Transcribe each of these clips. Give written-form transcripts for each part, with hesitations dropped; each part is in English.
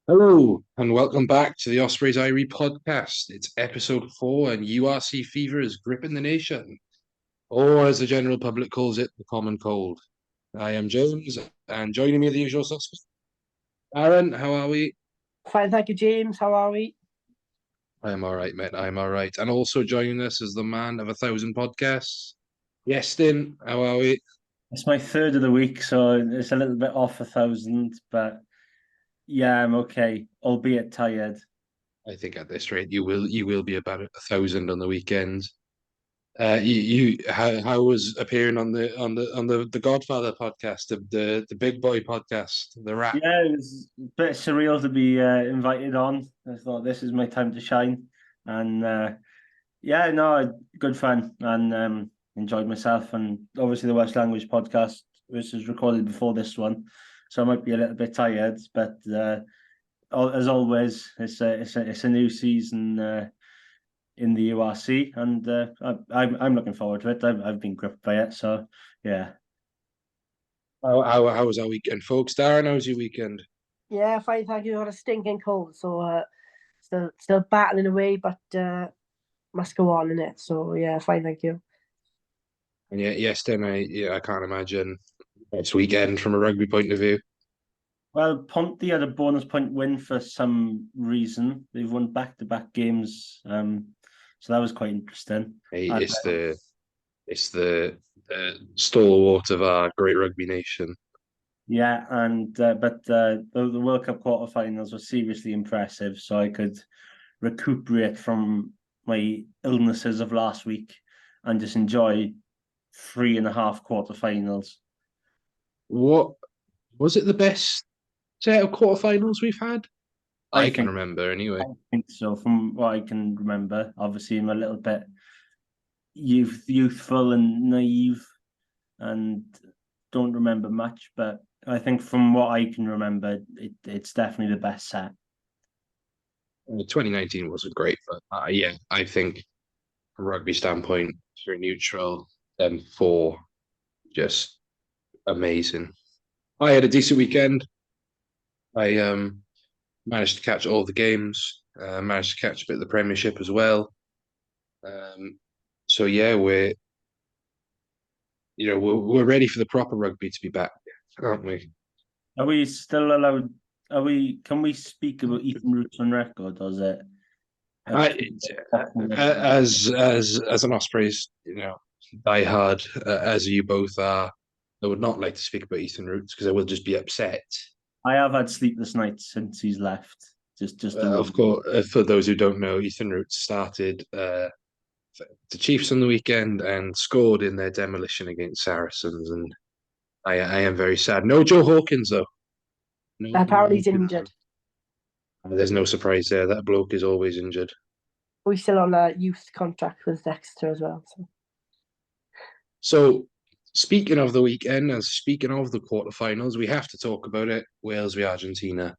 Hello, and welcome back to the Ospreys Eyrie Podcast. It's episode 4, and URC fever is gripping the nation, or as the general public calls it, the common cold. I am James, and joining me are the usual suspects. Aaron, how are we? Fine, thank you, James. How are we? I am all right, mate. I am all right. And also joining us is the man of 1,000 podcasts. Yestin, how are we? It's my third of the week, so it's a little bit off 1,000, but yeah, I'm okay, albeit tired. I think at this rate you will be about 1,000 on the weekend. How was appearing on the Godfather podcast, the Big Boy podcast, the rap? Yeah, it was a bit surreal to be invited on. I thought this is my time to shine, and yeah, no, good fun, and enjoyed myself. And obviously, the Welsh language podcast, which was recorded before this one, so I might be a little bit tired, but as always, it's a new season in the URC, and I'm looking forward to it. I've been gripped by it, so yeah. How was our weekend, folks? Darren, how was your weekend? Yeah, fine, thank you. Got a stinking cold, so still battling away, but must go on in it. So yeah, fine, thank you. And yes, then I can't imagine next weekend from a rugby point of view. Well, Ponty had a bonus point win for some reason. They've won back-to-back games, so that was quite interesting. Hey, And, it's the stalwart of our great rugby nation. yeah, and but the World Cup quarterfinals were seriously impressive, so I could recuperate from my illnesses of last week and just enjoy 3.5 quarterfinals. What was it? The best set of quarterfinals we've had? I can think remember anyway. I think so. From what I can remember, obviously I'm a little bit youthful and naive, and don't remember much. But I think from what I can remember, it's definitely the best set. 2019 wasn't great, but yeah, I think from a rugby standpoint, for neutral, them four just amazing. I had a decent weekend. I managed to catch all the games. Managed to catch a bit of the Premiership as well. Um, so yeah, we're ready for the proper rugby to be back, aren't we? Are we still allowed? Are we? Can we speak about Ethan Roots on record? Or is it? I, as an Ospreys, die hard as you both are, I would not like to speak about Ethan Roots because I will just be upset. I have had sleepless nights since he's left. Just a Of course, for those who don't know, Ethan Roots started the Chiefs on the weekend and scored in their demolition against Saracens, and I am very sad. No Joe Hawkins though. No Joe Apparently he's Hawkins. injured. There's no surprise there. That bloke is always injured. We're still on a youth contract with Dexter as well. So, speaking of the weekend and speaking of the quarterfinals, we have to talk about it. Wales v Argentina.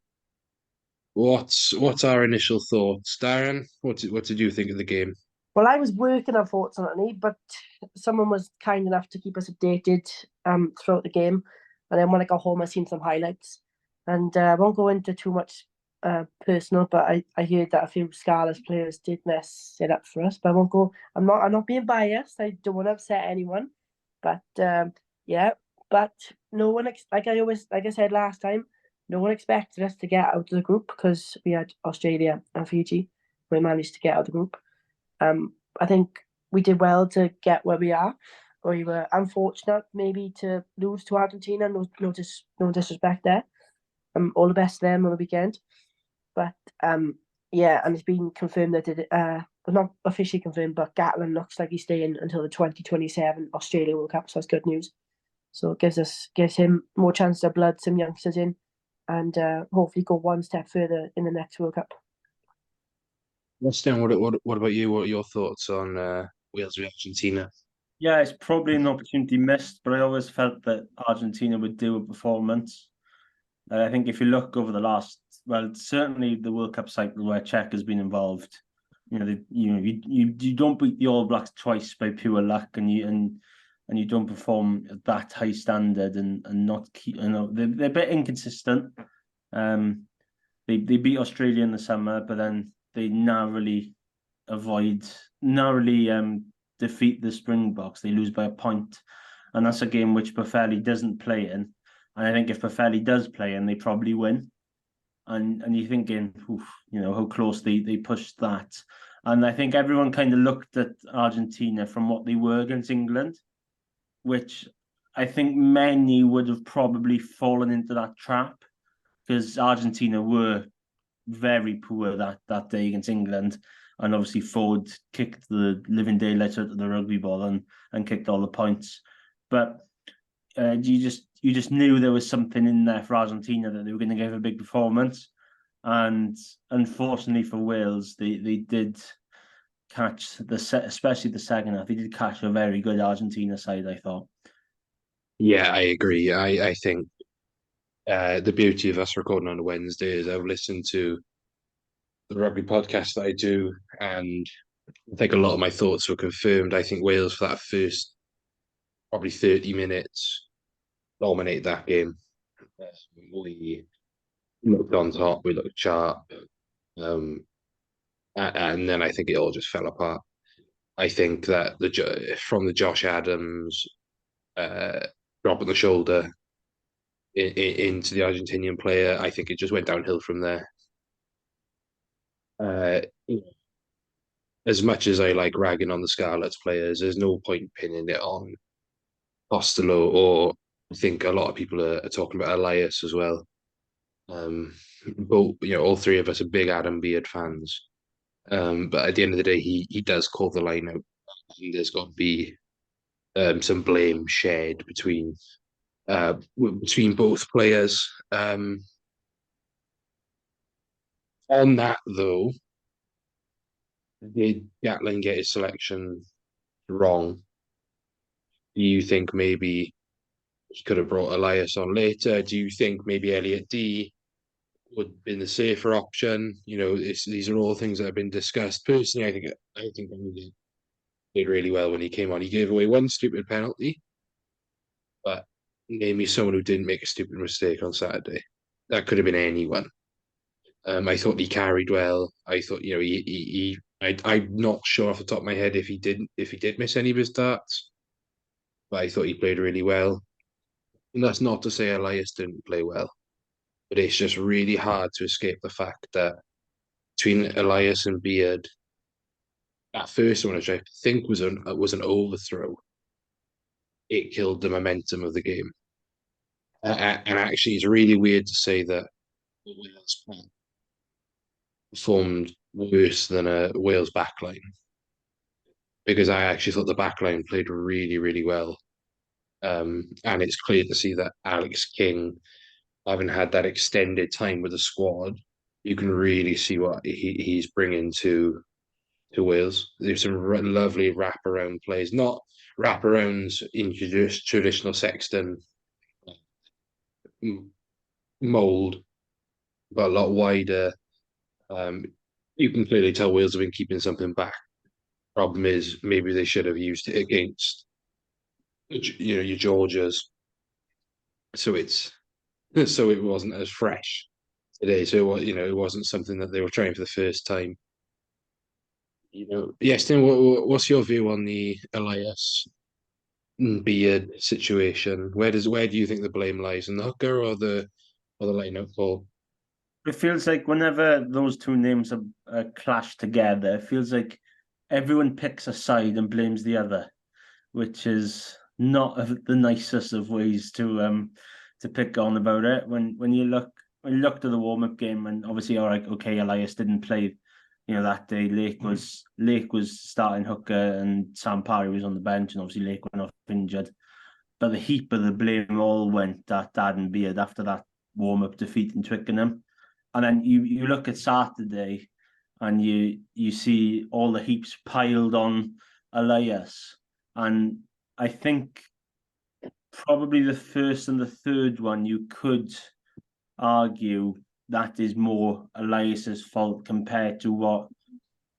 What's our initial thoughts, Darren? What did you think of the game? Well, I was working, unfortunately, but someone was kind enough to keep us updated throughout the game. And then when I got home, I seen some highlights. And I won't go into too much personal, but I heard that a few Scarlets players did mess it up for us. But I won't go. I'm not being biased. I don't want to upset anyone. But yeah, but no one like I said last time, no one expected us to get out of the group because we had Australia and Fiji. We managed to get out of the group. I think we did well to get where we are. We were unfortunate maybe to lose to Argentina. No disrespect there. All the best to them on the weekend. But yeah, and it's been confirmed that well, not officially confirmed, but Gatlin looks like he's staying until the 2027 Australia World Cup. So that's good news. So it gives him more chance to blood some youngsters in, and hopefully go one step further in the next World Cup. Stan, what about you? What are your thoughts on Wales v Argentina? Yeah, it's probably an opportunity missed, but I always felt that Argentina would do a performance. I think if you look over the last, well, certainly the World Cup cycle where Czech has been involved, you don't beat the All Blacks twice by pure luck, and you don't perform at that high standard and not keep. They're a bit inconsistent. They they beat Australia in the summer, but then they narrowly defeat the Springboks. They lose by a point, and that's a game which Boffelli doesn't play in. And I think if Boffelli does play in, they probably win. And you're thinking, oof, how close they pushed that. And I think everyone kind of looked at Argentina from what they were against England, which I think many would have probably fallen into that trap, because Argentina were very poor that day against England. And obviously Ford kicked the living daylights out of the rugby ball and kicked all the points. But you just knew there was something in there for Argentina, that they were going to give a big performance. And unfortunately for Wales, they did catch especially the second half. They did catch a very good Argentina side, I thought. Yeah, I agree. I think the beauty of us recording on a Wednesday is I've listened to the rugby podcast that I do, and I think a lot of my thoughts were confirmed. I think Wales, for that first probably 30 minutes, dominated that game. We looked on top, we looked sharp, and then I think it all just fell apart. I think that from the Josh Adams drop on the shoulder into the Argentinian player, I think it just went downhill from there. As much as I like ragging on the Scarlets players, there's no point pinning it on Costello, or I think a lot of people are talking about Elias as well. But all three of us are big Adam Beard fans. But at the end of the day, he does call the line out. And there's got to be some blame shared between both players. On that though, did Gatlin get his selection wrong? Do you think maybe he could have brought Elias on later? Do you think maybe Elliot D would have been the safer option? These are all things that have been discussed. Personally, I think he did really well when he came on. He gave away one stupid penalty, but name me someone who didn't make a stupid mistake on Saturday. That could have been anyone. I thought he carried well. I thought, I'm not sure off the top of my head if he did miss any of his darts, but I thought he played really well. And that's not to say Elias didn't play well, but it's just really hard to escape the fact that between Elias and Beard, that first one, which I think was an overthrow, it killed the momentum of the game. And actually, it's really weird to say that Wales performed worse than a Wales backline, because I actually thought the backline played really, really well. And it's clear to see that Alex King, having had that extended time with the squad, you can really see what he's bringing to Wales. There's some lovely wraparound plays, not wraparounds in traditional Sexton mould, but a lot wider. You can clearly tell Wales have been keeping something back. Problem is, maybe they should have used it against your Georgias, so it wasn't as fresh today. So it wasn't something that they were trying for the first time. Yes, Tim, what's your view on the Elias Beard situation? Where do you think the blame lies, in the hooker or the line-out call? It feels like whenever those two names are clashed together, it feels like everyone picks a side and blames the other, which is not the nicest of ways to pick on about it. When you look at the warm-up game, and obviously, all right, okay, Elias didn't play, that day. Lake was starting hooker, and Sam Parry was on the bench, and obviously Lake went off injured. But the heap of the blame all went at Adam Beard after that warm-up defeat in Twickenham. And then you look at Saturday, and you see all the heaps piled on Elias. And I think probably the first and the third one, you could argue that is more Elias's fault compared to what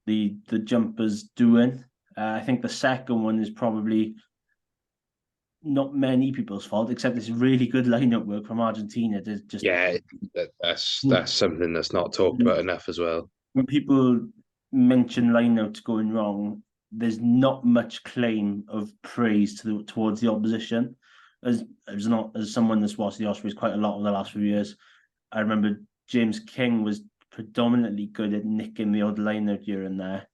the jumper's doing. I think the second one is probably not many people's fault, except this really good lineup work from Argentina. To just that's something that's not talked about enough as well. when people mention lineouts going wrong, there's not much claim of praise towards the opposition. As someone that's watched the Ospreys quite a lot over the last few years, I remember James King was predominantly good at nicking the odd lineout here and there,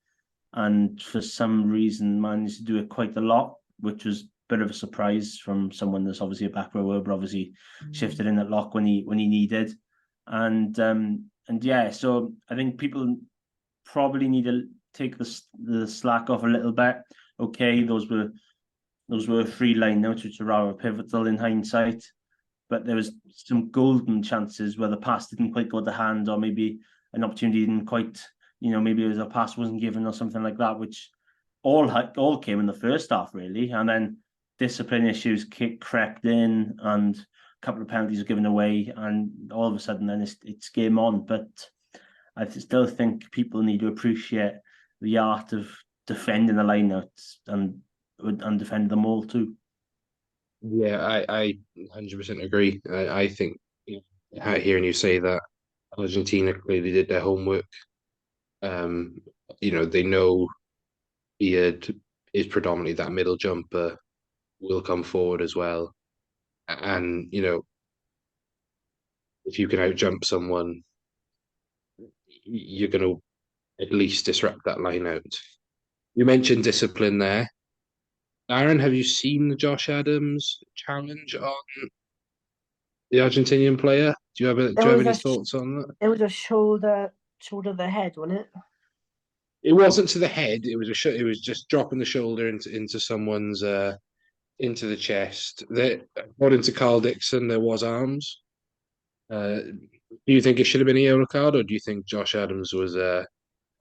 and for some reason managed to do it quite a lot, which was a bit of a surprise from someone that's obviously a back rower, but obviously shifted in at lock when he needed. And yeah, so I think people probably need to take the slack off a little bit. Okay, those were 3 lineouts, which are rather pivotal in hindsight, but there was some golden chances where the pass didn't quite go to hand, or maybe an opportunity didn't quite, maybe it was a pass wasn't given or something like that, which all came in the first half really, and then discipline issues crept in, and a couple of penalties were given away, and all of a sudden then it's game on. But I still think people need to appreciate the art of defending the lineouts and defending them all too. Yeah, I 100% agree. I think hearing you say that Argentina clearly did their homework. They know Beard is predominantly that middle jumper, will come forward as well. And, if you can outjump someone, you're going to at least disrupt that line out. You mentioned discipline there. Aaron, have you seen the Josh Adams challenge on the Argentinian player? Do you have any thoughts on that? It was a shoulder to the head, wasn't it? It wasn't to the head. It was it was just dropping the shoulder into someone's into the chest. According to Carl Dixon, there was arms. Do you think it should have been a yellow card, or do you think Josh Adams was a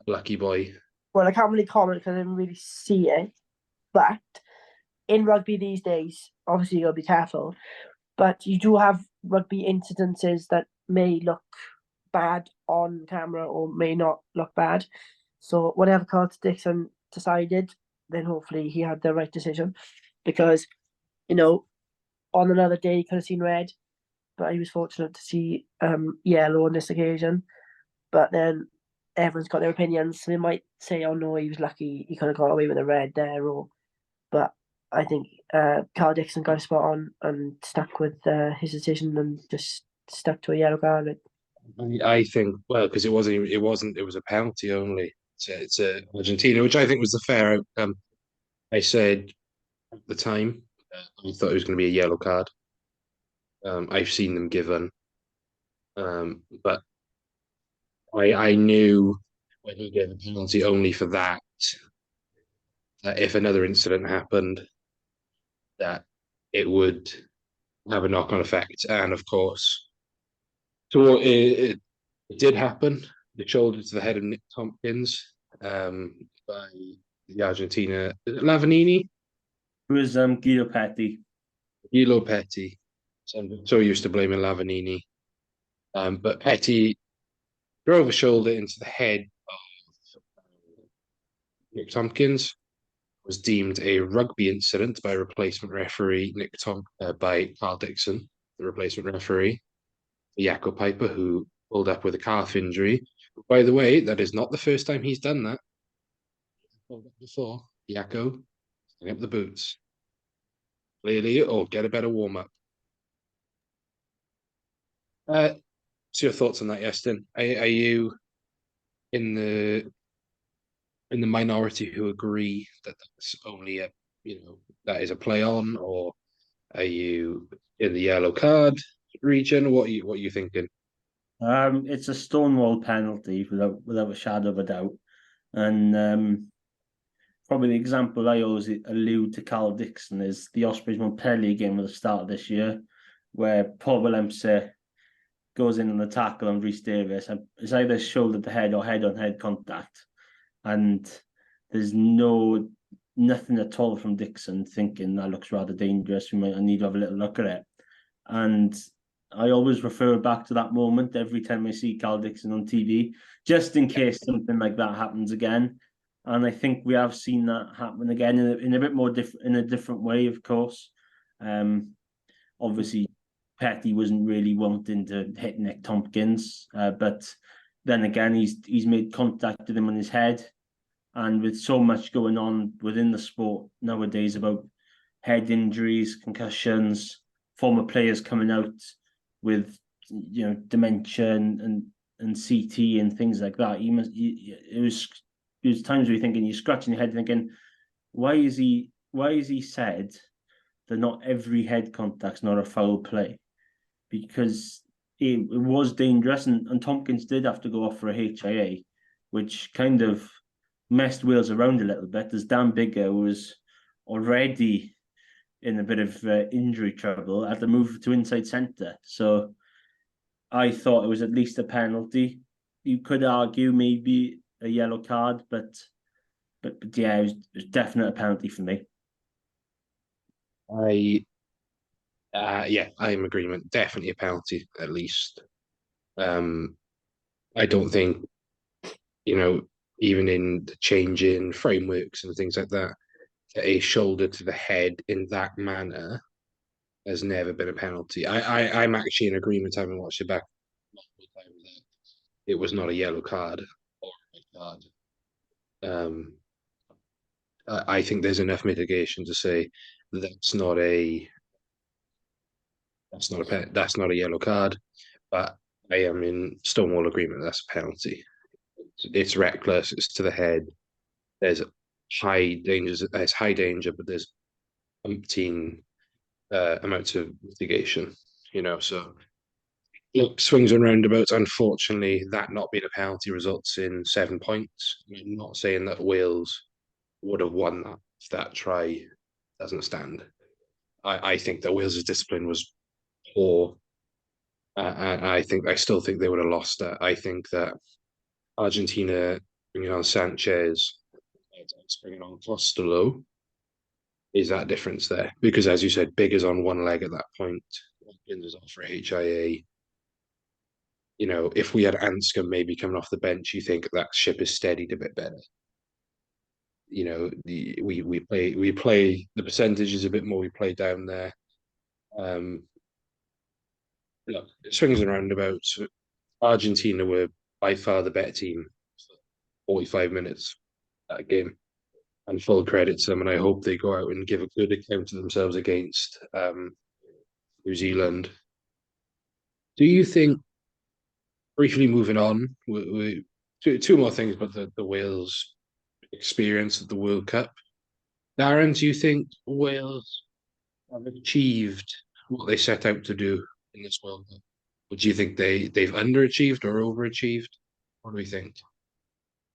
lucky boy? Well, I can't really comment because I didn't really see it. But in rugby these days, obviously you got to be careful. But you do have rugby incidences that may look bad on camera or may not look bad. So whatever Carl Dixon decided, then hopefully he had the right decision. Because, on another day he could have seen red, but he was fortunate to see yellow on this occasion. But then everyone's got their opinions. So they might say, oh no, he was lucky, he could have got away with a red there. But I think Carl Dixon got a spot on and stuck with his decision and just stuck to a yellow card. I think, well, because it was a penalty only. It's Argentina, which I think was the fair outcome. I said at the time, I thought it was going to be a yellow card. I've seen them given, but I knew when he gave a penalty only for that if another incident happened, that it would have a knock-on effect. And of course, so it did happen. The shoulder to the head of Nick Tompkins by the Argentina. Is it Lavanini? It was Guido Petty. Guido Petty. So I'm so used to blaming Lavanini. But Petty drove a shoulder into the head of Nick Tompkins. Was deemed a rugby incident by replacement referee by Carl Dixon, the replacement referee, Jaco Piper, who pulled up with a calf injury. By the way, that is not the first time he's done that. Before, Jaco, hang up the boots. Clearly, or get a better warm-up. So your thoughts on that, Yeston? Are you in the minority who agree that that's only that is a play on, or are you in the yellow card region? What are you thinking? It's a stonewall penalty without a shadow of a doubt, and probably the example I always allude to Carl Dixon is the Ospreys Montpellier game at the start of this year, where Paul Willemse goes in on the tackle on Rhys Davies. It's either shoulder to head or head-on-head contact. And there's nothing at all from Dixon thinking that looks rather dangerous. I need to have a little look at it. And I always refer back to that moment every time I see Carl Dixon on TV, just in case something like that happens again. And I think we have seen that happen again in a bit more in a different way, of course. Obviously, Petty wasn't really wanting to hit Nick Tompkins, but then again, he's made contact with him on his head. And with so much going on within the sport nowadays about head injuries, concussions, former players coming out with dementia and CT and things like that, it was times where you're thinking, you're scratching your head thinking, why is he said that not every head contact's not a foul play? Because it was dangerous, and Tompkins did have to go off for a HIA, which kind of messed Wales around a little bit, as Dan Biggar was already in a bit of injury trouble at the move to inside centre. So I thought it was at least a penalty. You could argue maybe a yellow card, but yeah, it was definitely a penalty for me. Yeah, I'm in agreement. Definitely a penalty, at least. I don't think, even in the changing frameworks and things like that, a shoulder to the head in that manner has never been a penalty. I'm actually in agreement, having watched it back multiple times, that it was not a yellow card or a red card. I think there's enough mitigation to say that's not a yellow card, but I am in stonewall agreement that's a penalty. It's reckless. It's to the head. There's high danger, but there's umpteen amounts of mitigation. So look, swings and roundabouts. Unfortunately, that not being a penalty results in 7 points. I'm not saying that Wales would have won that if that try doesn't stand. I think that Wales' discipline was poor, and I still think they would have lost that. I think that Argentina bringing on Sanchez, bringing on Costello, is that difference there? Because as you said, Biggar's on one leg at that point. Watkins is off for HIA. If we had Anscombe maybe coming off the bench, you think that ship is steadied a bit better. We play the percentages a bit more. We play down there. Look, swings and roundabouts. Argentina were by far the better team for 45 minutes that game, and full credit to them. And I hope they go out and give a good account of themselves against New Zealand. Do you think, briefly moving on, two more things about the Wales experience at the World Cup? Darren, do you think Wales have achieved what they set out to do in this World Cup? Or do you think they've underachieved or overachieved? What do we think?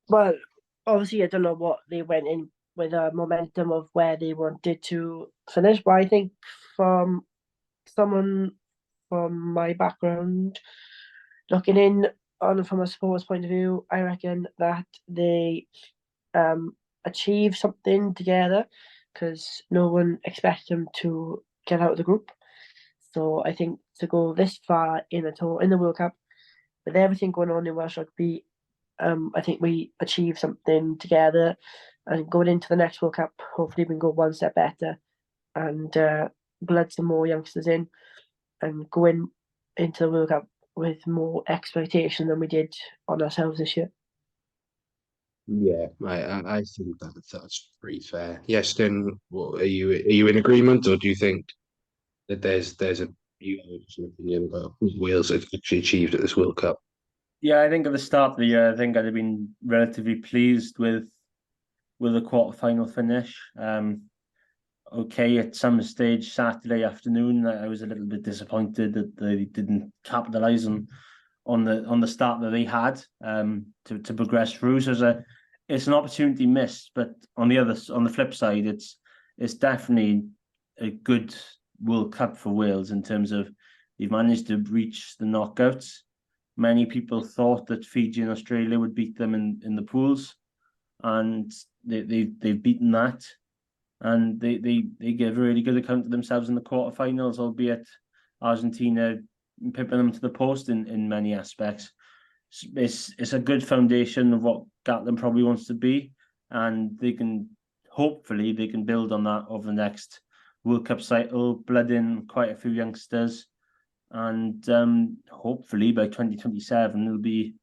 Well, obviously, I don't know what they went in with a momentum of where they wanted to finish, but I think from someone from my background, looking in on from a sports point of view, I reckon that they achieved something together, because no one expected them to get out of the group. So I think to go this far in the World Cup, with everything going on in Welsh rugby, I think we achieved something together, and going into the next World Cup, hopefully we can go one step better and blood some more youngsters in, and go into the World Cup with more expectation than we did on ourselves this year. Yeah, I think that's pretty fair. Yes, then, are you in agreement, or do you think that there's a opinion about what Wales have actually achieved at this World Cup? Yeah, I think at the start of the year, I think I'd have been relatively pleased with the quarter-final finish. Okay, at some stage Saturday afternoon, I was a little bit disappointed that they didn't capitalise on the start that they had to progress through. So it's an opportunity missed, but on the flip side, it's definitely a good World Cup for Wales in terms of they've managed to reach the knockouts. Many people thought that Fiji and Australia would beat them in the pools, and they've beaten that, and they give a really good account of themselves in the quarterfinals, albeit Argentina pipping them to the post in many aspects. It's a good foundation of what Gatland probably wants to be, and hopefully they can build on that over the next World Cup cycle, blooding quite a few youngsters, and hopefully by 2027 it'll be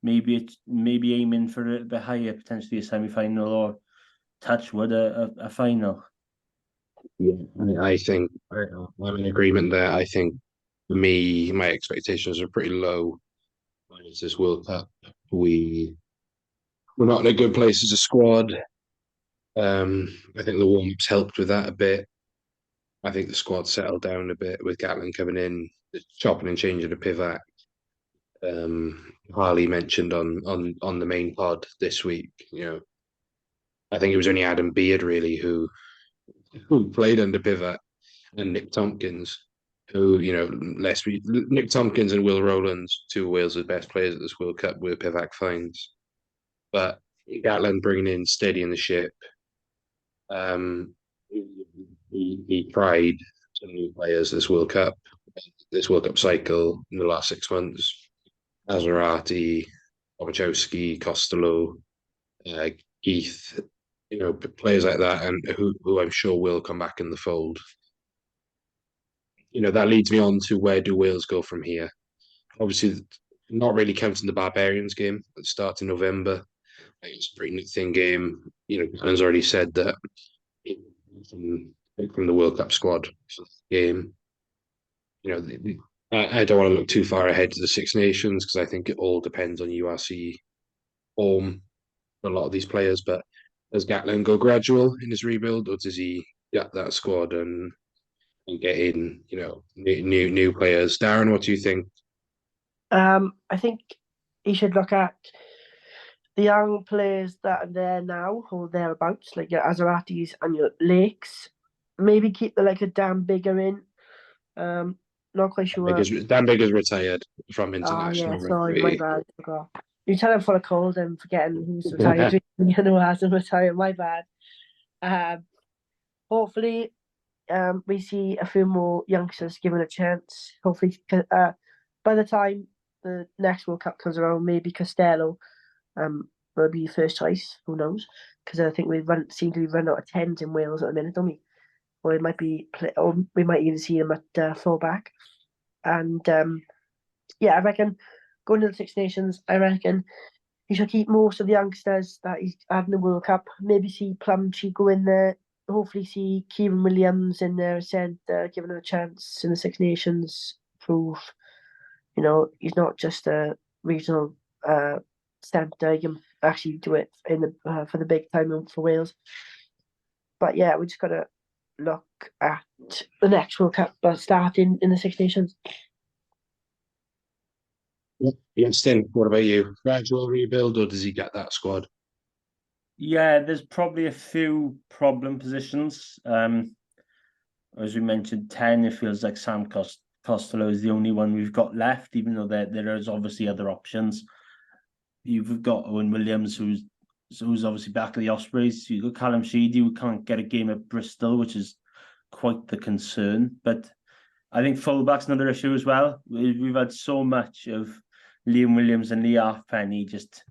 maybe aiming for a little bit higher, potentially a semi-final or touch wood a final. Yeah, I think I'm in agreement there. I think for me, my expectations are pretty low. It's this World Cup. We're not in a good place as a squad. I think the warm-ups helped with that a bit. I think the squad settled down a bit with Gatlin coming in, chopping and changing the pivot. Harley mentioned on the main pod this week. I think it was only Adam Beard really who played under pivot, and Nick Tompkins, who Nick Tompkins and Will Rowlands, two of Wales' best players at this World Cup, were pivot finds. But Gatlin bringing in, steadying the ship. He tried some new players this World Cup cycle in the last 6 months. Azarati, Obachowski, Costello, Keith, players like that, and who I'm sure will come back in the fold. That leads me on to where do Wales go from here? Obviously, not really counting the Barbarians game at the start of November. It's a pretty thin game. Alan's already said that from the World Cup squad for the game. I don't want to look too far ahead to the Six Nations because I think it all depends on URC form for a lot of these players. But does Gatlin go gradual in his rebuild, or does he get that squad and get in, new players? Darren, what do you think? I think he should look at the young players that are there now or thereabouts, like your Azaratis and your Lakes. Maybe keep a Dan Bigger in. Not quite sure. Dan Bigger's retired from Oh international yeah, sorry, rugby. my bad. I forgot. You're telling full of cold and forgetting who's retired. Who hasn't retired. My bad. Hopefully, we see a few more youngsters given a chance. Hopefully, by the time the next World Cup comes around, maybe Costello will be first choice. Who knows? Because I think seem to be running out of tens in Wales at the minute, don't we? Or it might be, or we might even see him at fullback. And yeah, I reckon going to the Six Nations, I reckon he should keep most of the youngsters that he's had in the World Cup. Maybe see Plumtree go in there. Hopefully see Kieran Williams in there centre, giving him a chance in the Six Nations. Prove, he's not just a regional centre. He can actually do it in the for the big time for Wales. But yeah, we just gotta look at the next World Cup starting in the Six Nations. Yeah, Stin, what about you? Gradual rebuild, or does he get that squad? Yeah, there's probably a few problem positions. As we mentioned, 10, it feels like Sam Costello is the only one we've got left, even though there is obviously other options. You've got Owen Williams, who's obviously back at the Ospreys. You've got Callum Sheedy, who can't get a game at Bristol, which is quite the concern. But I think fullback's another issue as well. We've had so much of Liam Williams and Lee Halfpenny just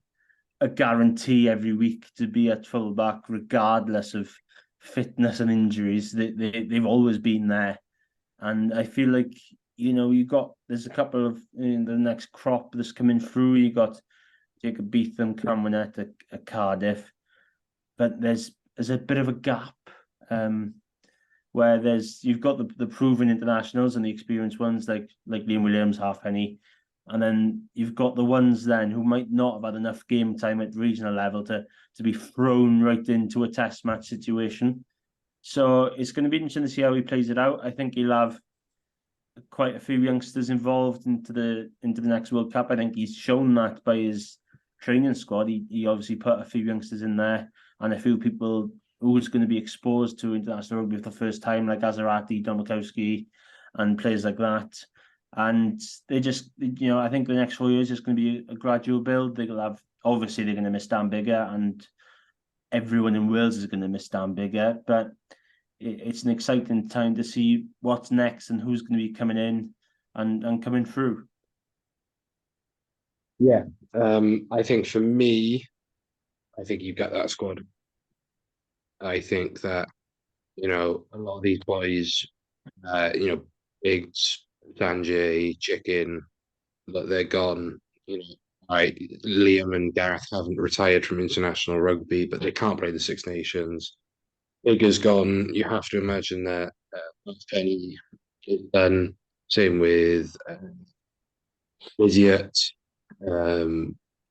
a guarantee every week to be at fullback, regardless of fitness and injuries. They've always been there, and I feel like there's a couple of in the next crop that's coming through. You got Jacob Beetham coming at Cardiff, but there's a bit of a gap. Where you've got the proven internationals and the experienced ones like Liam Williams, Halfpenny, and then you've got the ones then who might not have had enough game time at regional level to be thrown right into a test match situation. So it's going to be interesting to see how he plays it out. I think he'll have quite a few youngsters involved into the next World Cup. I think he's shown that by his training squad. He obviously put a few youngsters in there and a few people who's going to be exposed to international rugby for the first time, like Azarati, Domikowski, and players like that. And they just, I think the next 4 years is going to be a gradual build. They're going to miss Dan Bigger, and everyone in Wales is going to miss Dan Bigger. But it's an exciting time to see what's next and who's going to be coming in and coming through. Yeah, I think for me, I think you've got that squad. I think that A lot of these boys, Biggs, Sanjay, Chicken, but they're gone. Right, Liam and Gareth haven't retired from international rugby, but they can't play the Six Nations. Bigger's gone. You have to imagine that Penny is done. Same with Idiot.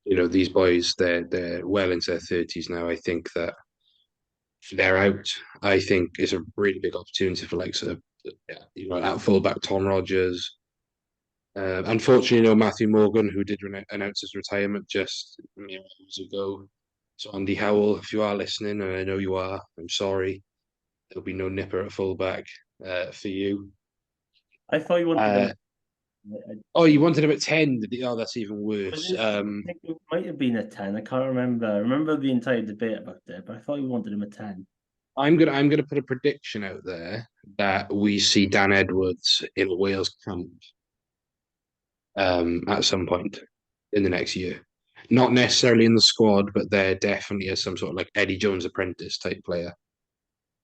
These boys, they're well into their 30s now. I think that they're out. I think it's a really big opportunity for at fullback Tom Rogers. Unfortunately, Matthew Morgan, who did announce his retirement just mere hours ago. So Andy Howell, if you are listening, and I know you are, I'm sorry. There'll be no nipper at fullback for you. I thought you wanted them. Oh, you wanted him at 10, did you? Oh, that's even worse. I think it might have been at 10. I can't remember. I remember the entire debate about it, but I thought you wanted him at 10. I'm gonna put a prediction out there that we see Dan Edwards in a Wales camp at some point in the next year. Not necessarily in the squad, but there definitely is some sort of like Eddie Jones apprentice type player.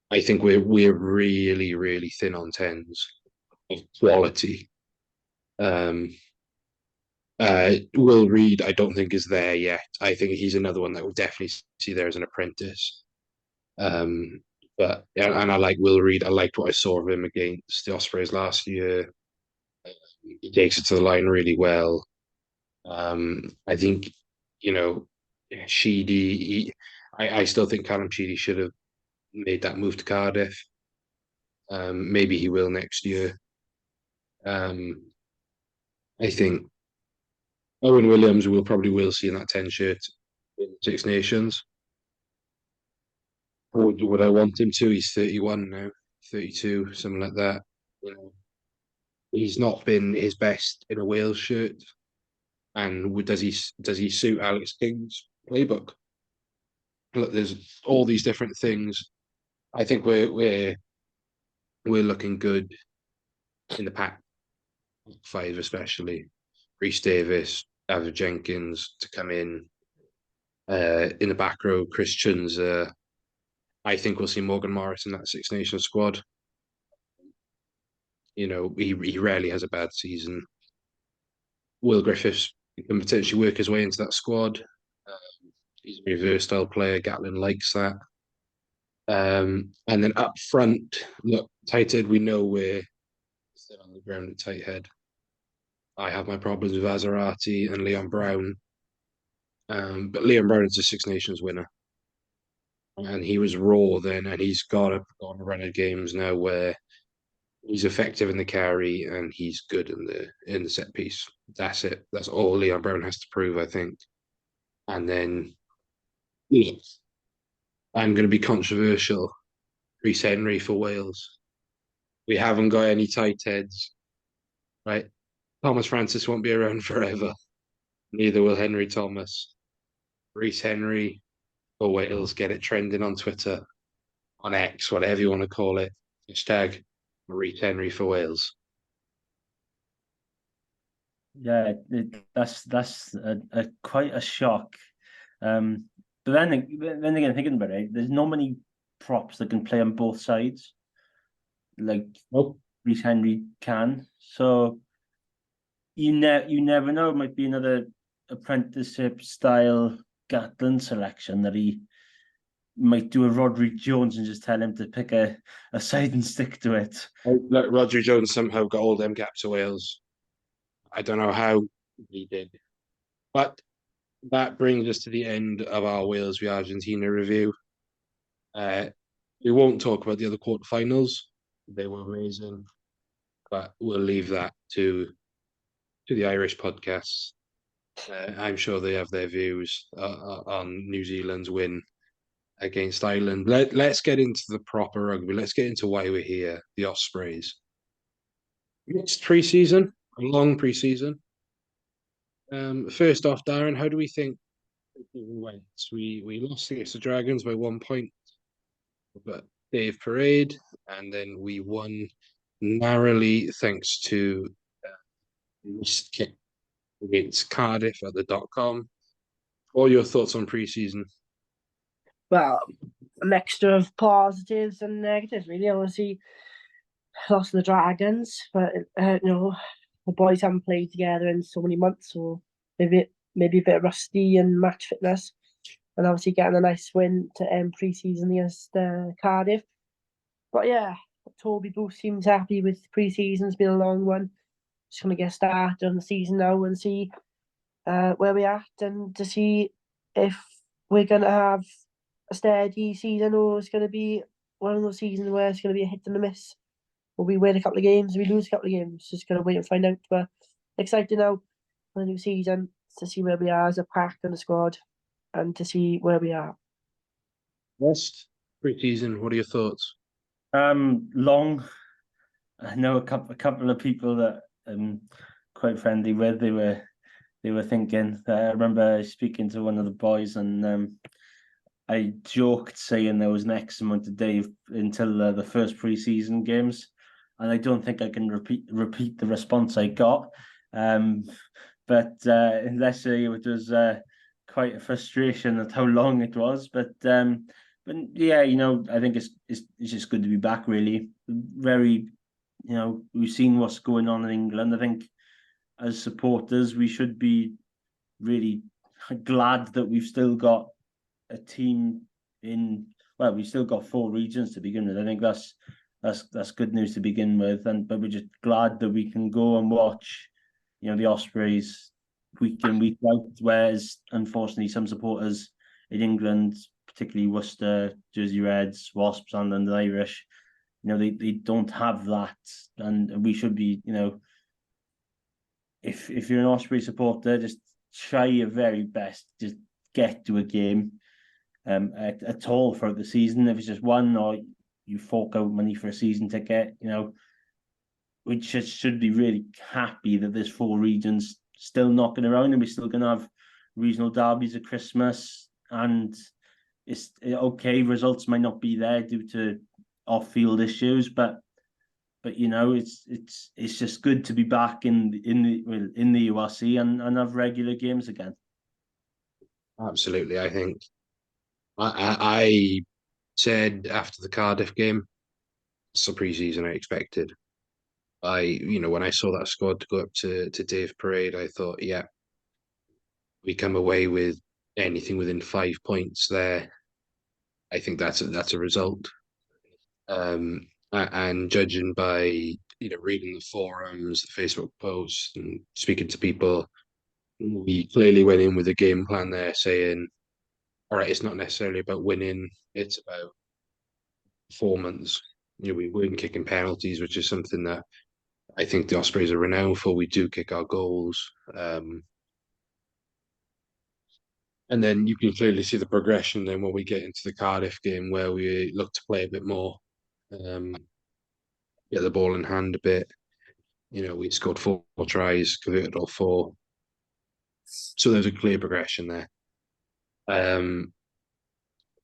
I think we're really, really thin on tens of quality. Will Reed, I don't think is there yet. I think he's another one that we'll definitely see there as an apprentice. But I like Will Reed. I liked what I saw of him against the Ospreys last year. He takes it to the line really well. I think, Sheedy. I still think Callum Sheedy should have made that move to Cardiff. Maybe he will next year. I think Owen Williams will probably see in that 10 shirt in Six Nations. Would I want him to? He's 31 now, 32, something like that. He's not been his best in a Wales shirt. And does he suit Alex King's playbook? Look, there's all these different things. I think we're looking good in the pack five, especially Rhys Davis, David Jenkins to come in. In the back row, Chris Chunza. I think we'll see Morgan Morris in that Six Nations squad. He rarely has a bad season. Will Griffiths can potentially work his way into that squad. He's a very versatile player. Gatlin likes that. And then up front, look, tight head, we know we're still on the ground at tight head. I have my problems with Azarati and Leon Brown. But Leon Brown is a Six Nations winner. And he was raw then, and he's got a run of games now where he's effective in the carry and he's good in the set piece. That's it. That's all Leon Brown has to prove, I think. And then I'm going to be controversial. Rhys Henry for Wales. We haven't got any tight heads, right? Thomas Francis won't be around forever. Neither will Henry Thomas. Rhys Henry for Wales. Get it trending on Twitter, on X, whatever you want to call it. Hashtag Rhys Henry for Wales. Yeah, that's quite a shock. But then again, thinking about it, there's not many props that can play on both sides, like Rhys Henry can. So you never know. It might be another apprenticeship style Gatlin selection that he might do a Rodri Jones and just tell him to pick a side and stick to it. Like Rodri Jones somehow got all them gaps to Wales. I don't know how he did. But that brings us to the end of our Wales v Argentina review. We won't talk about the other quarterfinals. They were amazing. But we'll leave that to the Irish podcast. I'm sure they have their views on New Zealand's win against Ireland. Let's get into the proper rugby. Let's get into why we're here, the Ospreys. Mixed pre-season, a long pre-season. First off, Darren, how do we think it went? We lost against the Dragons by 1 point, but Dave Parade, and then we won narrowly thanks to missed kick against Cardiff at the .com. What are your thoughts on pre-season? Well, a mixture of positives and negatives, really. Obviously, lost the Dragons, but the boys haven't played together in so many months, so maybe a bit rusty in match fitness. And obviously getting a nice win to end pre-season against Cardiff. But yeah, Toby Booth seems happy with pre-season. It's been a long one. Just going to get started on the season now and see where we're at, and to see if we're going to have a steady season, or it's going to be one of those seasons where it's going to be a hit and a miss. Or we win a couple of games, we lose a couple of games. Just going to wait and find out. But excited now for the new season to see where we are as a pack and a squad, and to see where we are. West pre-season. What are your thoughts? Long. I know a couple of people that I'm quite friendly with. They were thinking. I remember speaking to one of the boys, and I joked saying there was an X amount of days until the first pre-season games, and I don't think I can repeat the response I got. But let's say it was quite a frustration at how long it was. But yeah, I think it's just good to be back. Really, very, we've seen what's going on in England. I think as supporters, we should be really glad that we've still got a team we've still got 4 regions to begin with. I think that's good news to begin with, but we're just glad that we can go and watch, the Ospreys week in, week out. Whereas unfortunately, some supporters in England, particularly Worcester, Jersey Reds, Wasps, and the Irish, they don't have that, and we should be, if you're an Osprey supporter, just try your very best, just get to a game at all throughout the season. If it's just one, or you fork out money for a season ticket, we just should be really happy that there's 4 regions still knocking around, and we're still going to have regional derbies at Christmas. And it's okay, results might not be there due to off-field issues, but it's just good to be back in the URC and have regular games again. Absolutely, I think I said after the Cardiff game, it's the pre-season I expected. When I saw that squad to go up to Dave Parade, I thought, yeah, we come away with anything within 5 points there. I think that's a result. And judging by reading the forums, the Facebook posts, and speaking to people, we clearly went in with a game plan there, saying, all right, it's not necessarily about winning, it's about performance. We weren't kicking penalties, which is something that I think the Ospreys are renowned for. We do kick our goals. And then you can clearly see the progression then when we get into the Cardiff game, where we look to play a bit more, get the ball in hand a bit. We scored 4 tries, converted all 4. So there's a clear progression there.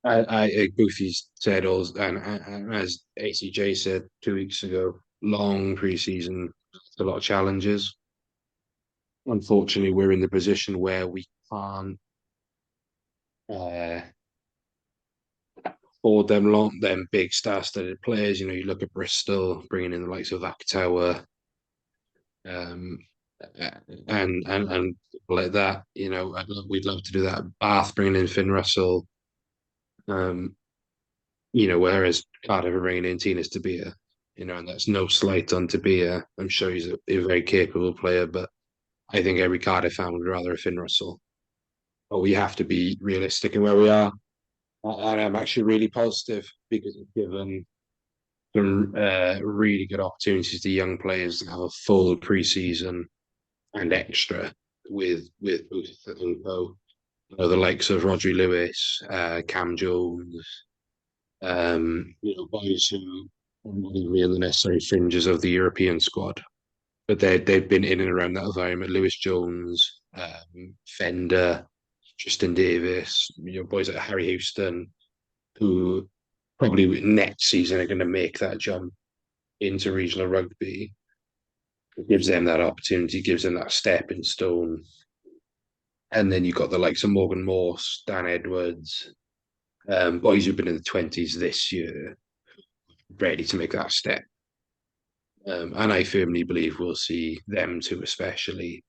Boothie's said, and as ACJ said 2 weeks ago, long pre-season, a lot of challenges. Unfortunately, we're in the position where we can't afford them big star-studded players. You look at Bristol bringing in the likes of Aktawa, and people like that. We'd love to do that. Bath bringing in Finn Russell. Whereas Cardiff are bringing in Tinas Tabia, and that's no slight on Tabia. I'm sure he's a very capable player, but I think every Cardiff fan would rather a Finn Russell. But we have to be realistic in where we are. And I'm actually really positive because it's given some really good opportunities to young players to have a full pre-season and extra with Booth and Co. The likes of Rodri Lewis, Cam Jones, boys who are not even in the necessary fringes of the European squad, but they've been in and around that environment. Lewis Jones, Fender, Tristan Davis, boys like Harry Houston, who probably next season are going to make that jump into regional rugby. It gives them that opportunity, gives them that stepping stone. And then you've got the likes of Morgan Morse, Dan Edwards, boys who've been in the 20s this year, ready to make that step. And I firmly believe we'll see them two, especially.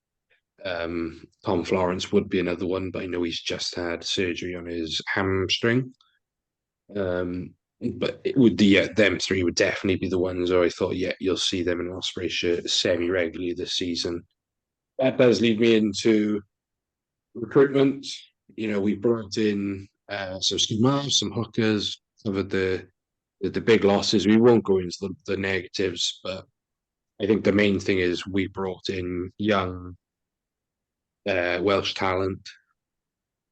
Tom Florence would be another one, but I know he's just had surgery on his hamstring. But it would them three would definitely be the ones where I thought, yeah, you'll see them in an Osprey shirt semi-regularly this season. That does lead me into recruitment. We brought in some skid some hookers, covered the big losses. We won't go into the negatives, but I think the main thing is we brought in young Welsh talent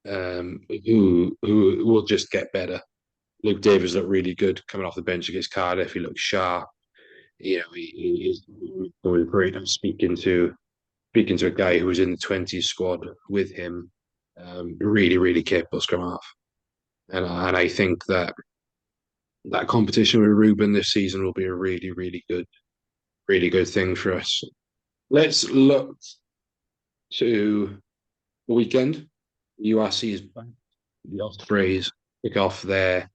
who will just get better. Luke Davis looked really good coming off the bench against Cardiff. He looked sharp. He's great. I'm speaking to a guy who was in the 20s squad with him. Really, really capable scrum half. And I think that competition with Ruben this season will be a really, really good thing for us. Let's look to the weekend. URC is back. The Ospreys kick off their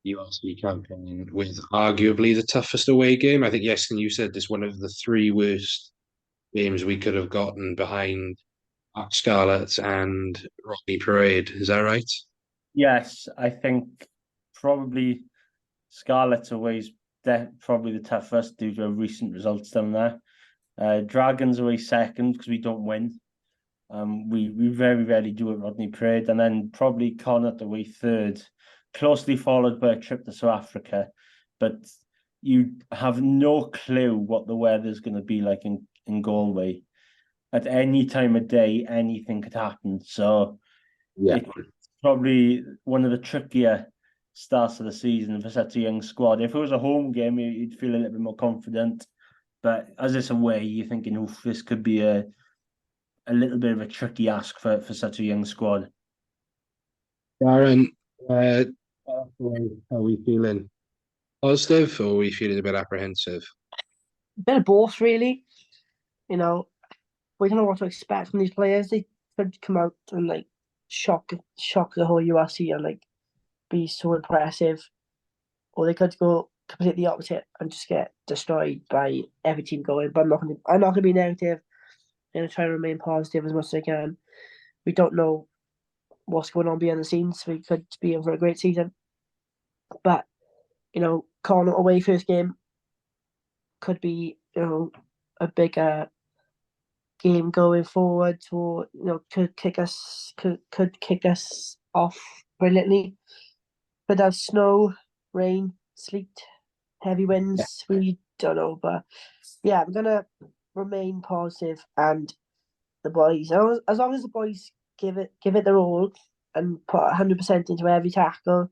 URC campaign with arguably the toughest away game. I think, yes, and you said this one of the three worst games we could have gotten behind Scarlets and Rodney Parade. Is that right? Yes, I think probably Scarlets away is probably the toughest due to recent results down there. Dragons away second because we don't win. We very rarely do at Rodney Parade, and then probably Connacht away third, closely followed by a trip to South Africa. But you have no clue what the weather's going to be like in Galway. At any time of day, anything could happen. So Yeah. it's probably one of the trickier starts of the season for such a young squad. If it was a home game, you'd feel a little bit more confident. But as it's away, you're thinking, oh, this could be a little bit of a tricky ask for such a young squad. Darren, how are we feeling? Positive, or are we feeling a bit apprehensive? A bit of both, really. We don't know what to expect from these players. They could come out and shock the whole URC and be so impressive, or they could go completely opposite and just get destroyed by every team going. But I'm not gonna be negative. I'm gonna try to remain positive as much as I can. We don't know what's going on behind the scenes. We could be in for a great season, but Connacht away first game could be a bigger game going forward, or could kick us off brilliantly. Could have snow, rain, sleet, heavy winds. We don't know, but yeah, I'm gonna remain positive, and the boys, as long as the boys give it their all and put 100% into every tackle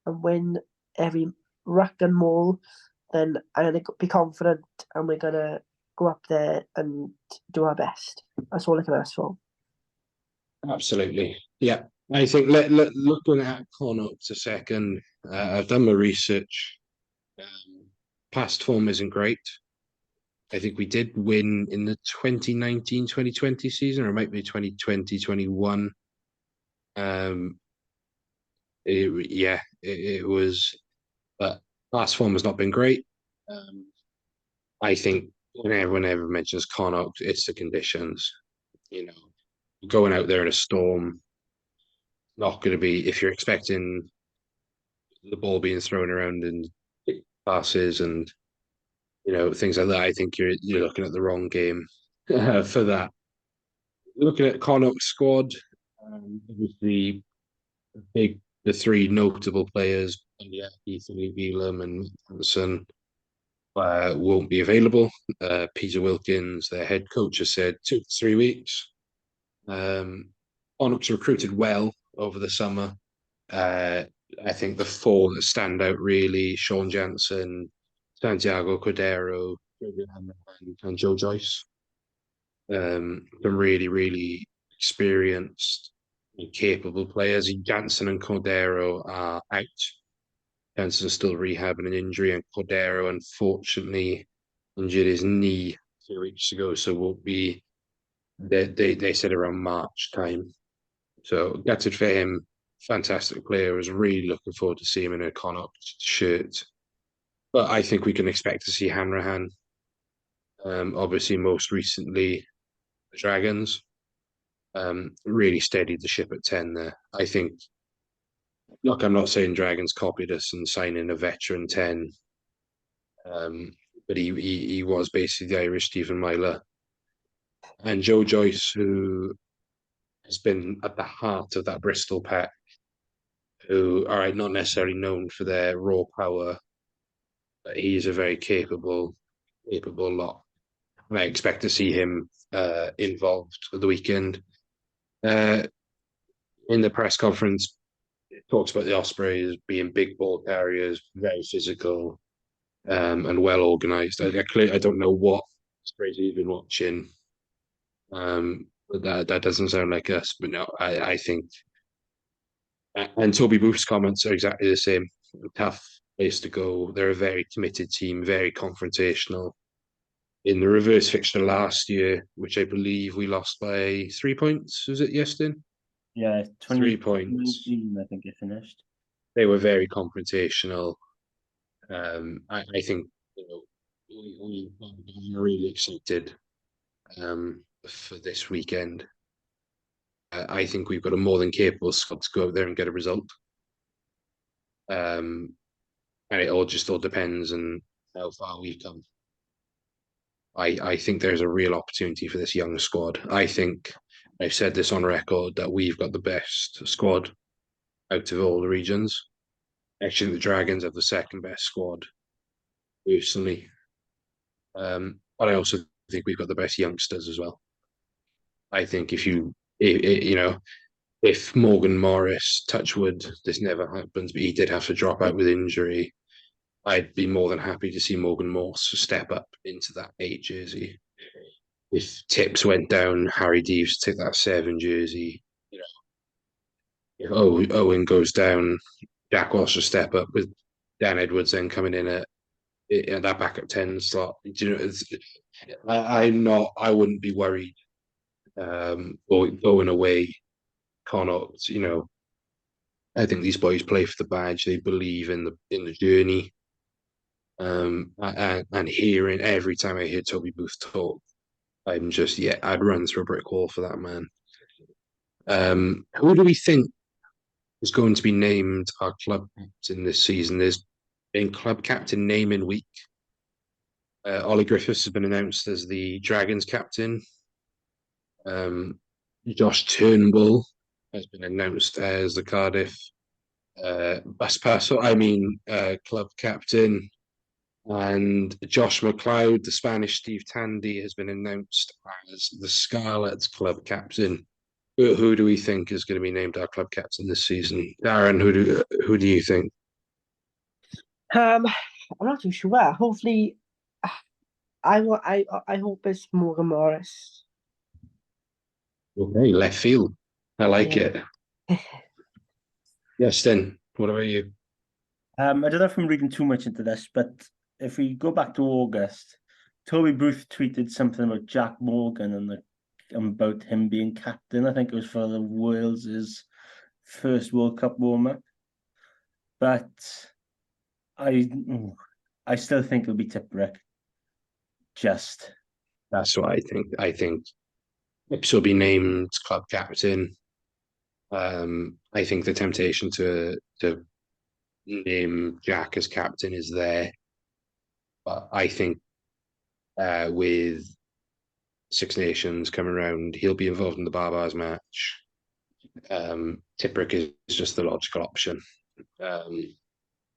and win every ruck and maul, then I'm gonna be confident, and we're gonna go up there and do our best. That's all I can ask for. Absolutely. Yeah. I think looking at Connacht a second, I've done my research. Past form isn't great. I think we did win in the 2019-2020 season, or it might be 2020-21. It was, but past form has not been great. I think when everyone ever mentions Connacht, it's the conditions. Going out there in a storm, not going to be, if you're expecting the ball being thrown around in passes and things like that. I think you're looking at the wrong game for that. Looking at Connacht squad, obviously the three notable players, Ethan Elam and Hansen, won't be available. Peter Wilkins, their head coach, has said 2 to 3 weeks. Connacht's recruited well over the summer. I think the four that stand out really: Sean Jansen, Santiago Cordero, and Joe Joyce. Some really, really experienced and capable players. Jansen and Cordero are out. Jansen's still rehabbing an injury, and Cordero, unfortunately, injured his knee 2 weeks ago, so won't be. They said around March time. So gutted for him. fantastic player. I was really looking forward to see him in a Connacht shirt. But I think we can expect to see Hanrahan. Obviously, most recently, the Dragons. Really steadied the ship at 10 there. I think, look, I'm not saying Dragons copied us and signing a veteran 10, but he was basically the Irish Stephen Myler. And Joe Joyce, who has been at the heart of that Bristol pack, who are not necessarily known for their raw power, but he's a very capable lot. And I expect to see him involved at the weekend. In the press conference, it talks about the Ospreys being big ball carriers, very physical, and well organised. I don't know what Ospreys he's been watching, but that doesn't sound like us. But no, I think, and Toby Booth's comments are exactly the same. A tough place to go. They're a very committed team, very confrontational. In the reverse fixture last year, which I believe we lost by 3 points, was it, Yestin? Yeah, 3 points. I think it finished. They were very confrontational. I think we are really excited for this weekend. I think we've got a more than capable squad to go out there and get a result. And it all depends on how far we've come. I think there's a real opportunity for this young squad. I think I've said this on record that we've got the best squad out of all the regions. Actually, the Dragons have the second best squad, personally. But I also think we've got the best youngsters as well. I think if Morgan Morris, touch wood, this never happens, but he did have to drop out with injury, I'd be more than happy to see Morgan Morse step up into that 8 jersey. If Tips went down, Harry Deeves take that 7 jersey. If Owen goes down, Jack Walsh will step up with Dan Edwards then coming in at that backup 10 slot. I wouldn't be worried going away. Connacht, I think these boys play for the badge. They believe in the journey. And hearing every time I hear Toby Booth talk, I'd run through a brick wall for that man. Who do we think is going to be named our club captain this season? There's been club captain naming week. Ollie Griffiths has been announced as the Dragons captain. Josh Turnbull has been announced as the Cardiff club captain. And Josh McLeod, the Spanish Steve Tandy, has been announced as the Scarlets club captain. Who do we think is going to be named our club captain this season? Darren, who do you think? I'm not too sure. Hopefully, I hope it's Morgan Morris. Okay, left field. I like it. Yes, then. What about you? I don't know if I'm reading too much into this, but if we go back to August, Toby Booth tweeted something about Jack Morgan and about him being captain. I think it was for the Wales' first World Cup warm-up. But I still think it'll be Tiprick. That's what I think. I think Ips will be named club captain. I think the temptation to name Jack as captain is there. But I think with Six Nations coming around, he'll be involved in the Barbars match. Tiprick is just the logical option.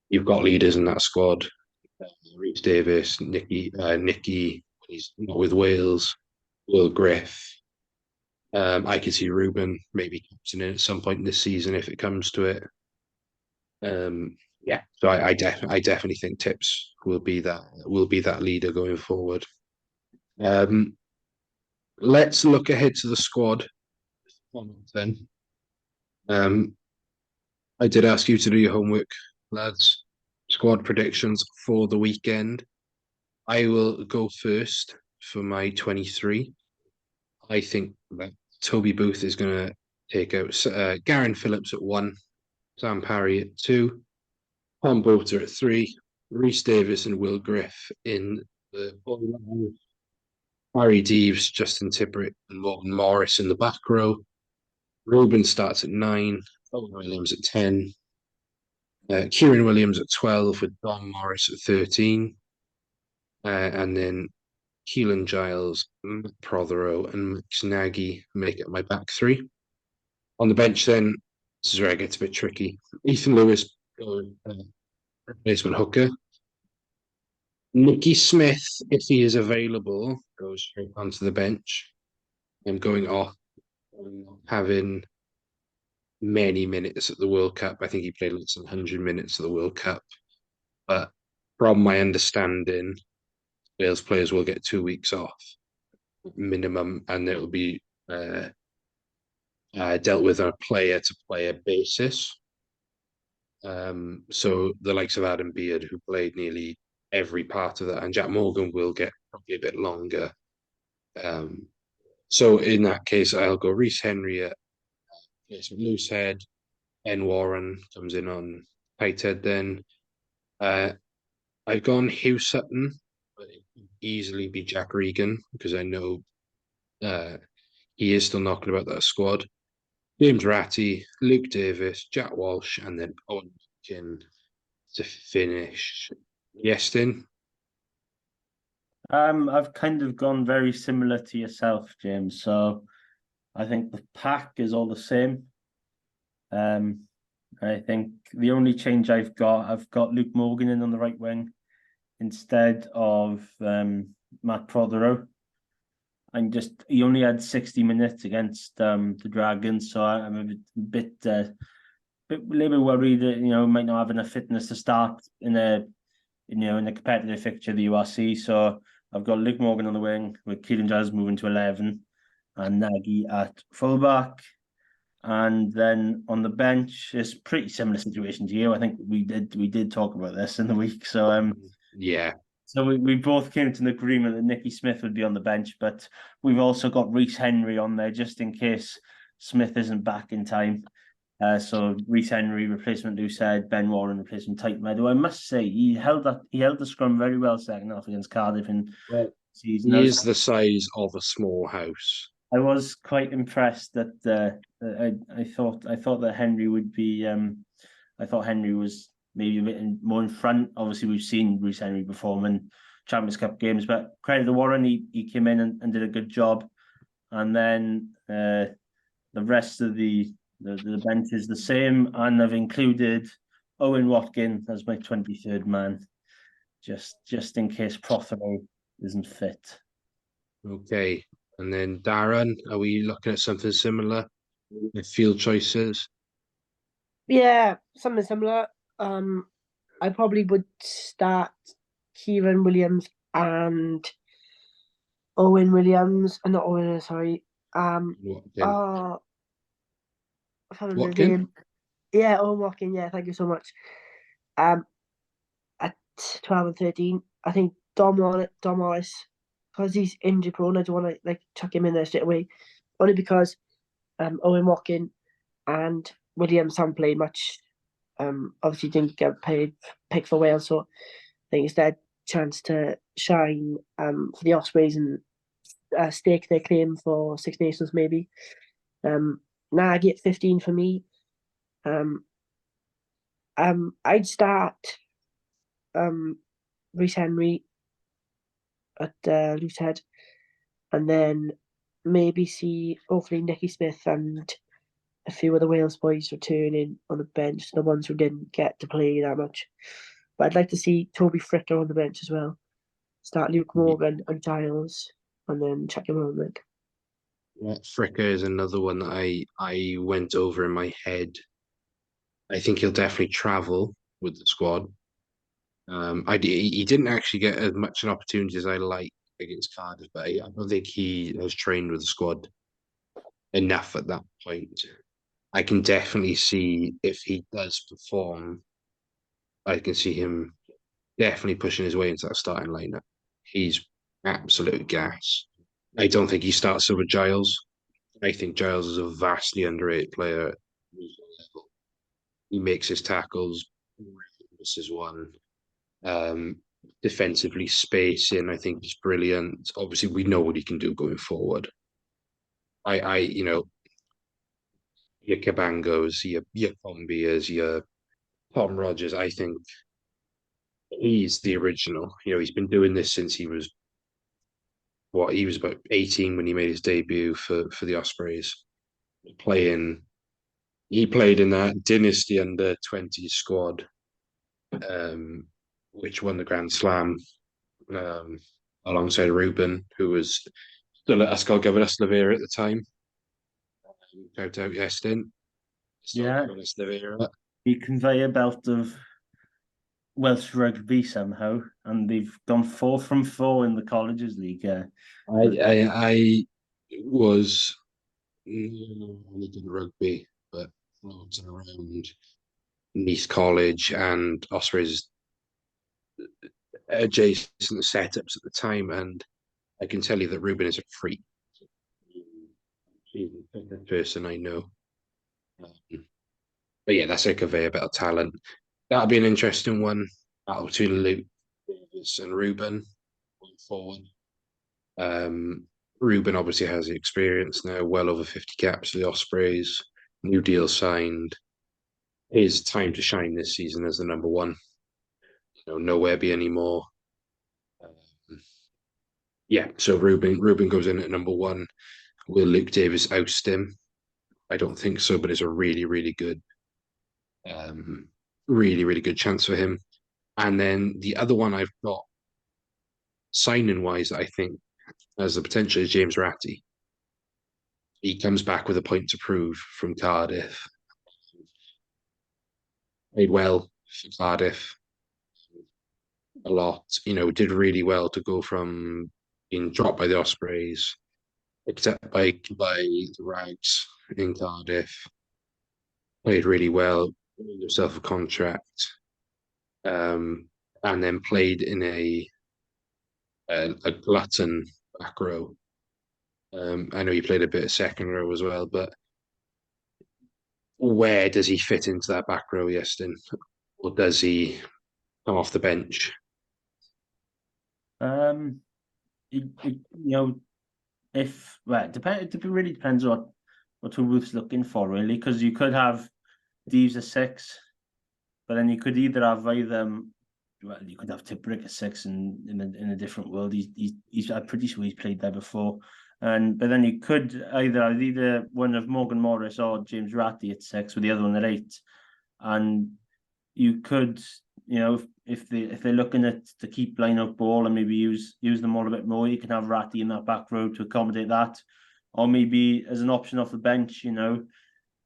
You've got leaders in that squad. Rhys Davis, Nicky, he's not with Wales, Will Griff. I could see Ruben maybe captaining at some point this season if it comes to it. So I definitely think Tips will be that leader going forward. Let's look ahead to the squad then. I did ask you to do your homework, lads. Squad predictions for the weekend. I will go first for my 23. I think that Toby Booth is going to take out Garen Phillips at 1. Sam Parry at 2, Tom Boulter at 3, Rhys Davis and Will Griff in the bowling. Harry Deeves, Justin Tipperick, and Morgan Morris in the back row. Ruben starts at 9, Owen Williams at 10, Kieran Williams at 12 with Don Morris at 13, and then Keelan Giles, Matt Prothero, and Max Nagy make it my back 3. On the bench, then, this is where it gets a bit tricky. Ethan Lewis, replacement hooker. Nicky Smith, if he is available, goes straight onto the bench. I'm going off having many minutes at the World Cup. I think he played less than 100 minutes at the World Cup. But from my understanding, Wales players will get 2 weeks off minimum, and it will be dealt with on a player-to-player basis. So the likes of Adam Beard, who played nearly every part of that, and Jack Morgan will get probably a bit longer. So in that case, I'll go Rhys Henry at Loosehead. Ben Warren comes in on tighthead then. I've gone Hugh Sutton, but it could easily be Jack Regan because I know he is still knocking about that squad. James Ratty, Luke Davis, Jack Walsh, and then Owen Kin to finish. Yestin? I've kind of gone very similar to yourself, James. So I think the pack is all the same. I think the only change I've got Luke Morgan in on the right wing instead of Matt Prothero. He only had 60 minutes against the Dragons, so I'm a bit a little bit worried that might not have enough fitness to start in a competitive fixture of the URC. So I've got Luke Morgan on the wing with Keelan Giles moving to 11 and Nagy at fullback. And then on the bench, it's pretty similar situation to you. I think we did talk about this in the week. So yeah. So we both came to an agreement that Nicky Smith would be on the bench, but we've also got Rhys Henry on there just in case Smith isn't back in time. So Rhys Henry, replacement Loosehead, Ben Warren, replacement Tight Meadow. I must say he held the scrum very well second half against Cardiff in season. He is the size of a small house. I was quite impressed that I thought that Henry would be. I thought Henry was maybe a bit more in front. Obviously, we've seen Rhys Henry perform in Champions Cup games, but credit to Warren, he came in and did a good job. And then the rest of the bench is the same, and I've included Owen Watkin as my 23rd man, just in case Prothero isn't fit. Okay, and then Darren, are we looking at something similar? Field choices? Yeah, something similar. I probably would start Kieran Williams and Owen Williams, and not Owen, sorry. Watkin. I found the Watkin? name. Yeah, Owen Watkin. Yeah, thank you so much. At 12 and 13, I think Dom Morris, because he's injury prone, I don't want to chuck him in there straight away, only because Owen Watkin and Williams haven't played much. Obviously didn't get picked for Wales, so I think it's their chance to shine for the Ospreys and stake their claim for Six Nations maybe. Nagy at 15 for me. I'd start Rhys Henry at Loosehead, and then maybe see hopefully Nicky Smith and a few of the Wales boys returning on the bench, the ones who didn't get to play that much. But I'd like to see Toby Fricker on the bench as well. Start Luke Morgan and Giles, and then check him on. Fricker is another one that I went over in my head. I think he'll definitely travel with the squad. He didn't actually get as much an opportunity as I like against Cardiff, but I don't think he has trained with the squad enough at that point. I can definitely see if he does perform, I can see him definitely pushing his way into that starting lineup. He's absolute gas. I don't think he starts over Giles. I think Giles is a vastly underrated player. He makes his tackles. This is one. Defensively spacing, I think is brilliant. Obviously, we know what he can do going forward. Your Cabangos, your Pombias, your Tom Rogers. I think he's the original. He's been doing this since he was he was about 18 when he made his debut for the Ospreys. He played in that Dynasty under 20 squad, which won the Grand Slam alongside Ruben, who was still at Ysgol Gyfer at the time. Shout out Iestyn. Yeah. Ysgol The conveyor belt of Welsh rugby somehow, and they've gone 4 from 4 in the Colleges League. I was really good at rugby, but floating around Nice College and Ospreys adjacent setups at the time, and I can tell you that Ruben is a freak. He's the person I know. But yeah, that's a conveyor belt of talent. That'll be an interesting one. Battle between Luke Davis and Ruben going forward. Ruben obviously has the experience now, well over 50 caps for the Ospreys, new deal signed. His time to shine this season as the number one. No Webby anymore. So Ruben goes in at number one. Will Luke Davis oust him? I don't think so, but it's a really, really good chance for him. And then the other one I've got signing wise, I think has the potential is James Ratty. He comes back with a point to prove from Cardiff. Played well for Cardiff a lot. Did really well to go from being dropped by the Ospreys, picked up by the Rags in Cardiff. Played really well, earned himself a contract, and then played in a glutton back row. I know he played a bit of second row as well, but where does he fit into that back row, Iestyn? Or does he come off the bench? It really depends what Ruth's looking for, really, because you could have Deves at 6, but then you could either have you could have Tipperick at 6 in a different world. I'm pretty sure he's played there before. But then you could either have one of Morgan Morris or James Ratty at 6 with the other one at 8. And you could, if they're looking to keep line out ball and maybe use them all a bit more, you can have Ratty in that back row to accommodate that. Or maybe as an option off the bench,